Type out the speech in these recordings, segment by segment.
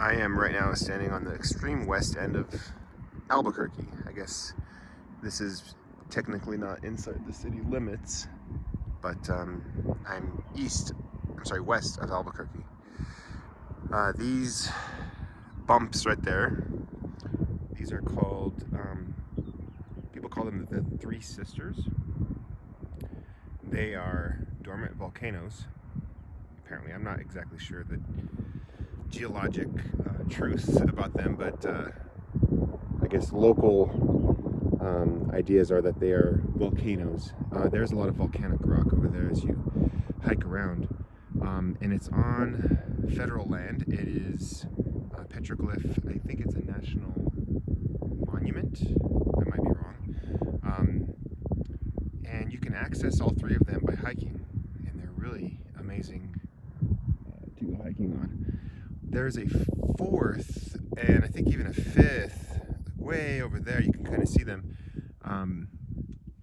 I am right now standing on the extreme west end of Albuquerque. I guess this is technically not inside the city limits, but I'm west of Albuquerque. These bumps right there, these are called, people call them the Three Sisters. They are dormant volcanoes. Apparently, I'm not exactly sure the geologic truths about them, but I guess local ideas are that they are volcanoes. There's a lot of volcanic rock over there as you hike around, and it's on federal land. It is a petroglyph. I think it's a national monument. I might be wrong. And you can access all three of them by hiking, and they're really amazing to go hiking on. There's a fourth, and I think even a fifth, way over there. You can kind of see them,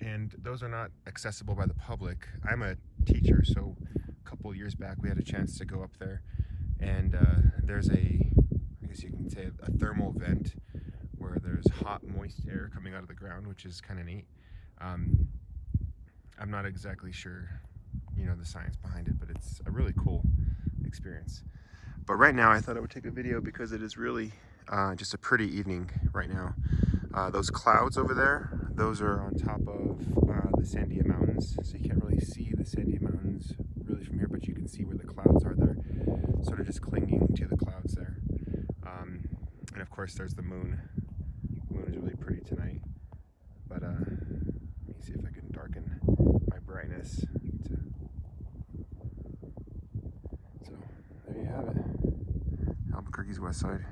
and those are not accessible by the public. I'm a teacher, so a couple years back we had a chance to go up there, and there's I guess you can say a thermal vent where there's hot, moist air coming out of the ground, which is kind of neat. I'm not exactly sure, the science behind it, but it's a really cool experience. But right now I thought I would take a video because it is really just a pretty evening right now. Those clouds over there, those are on top of the Sandia Mountains, so you can't really see the Sandia Mountains really from here, but you can see where the clouds are. They're sort of just clinging to the clouds there. And of course there's the moon. The moon is really pretty tonight, but let me see if I can darken my brightness. So there you have it, Albuquerque's west side.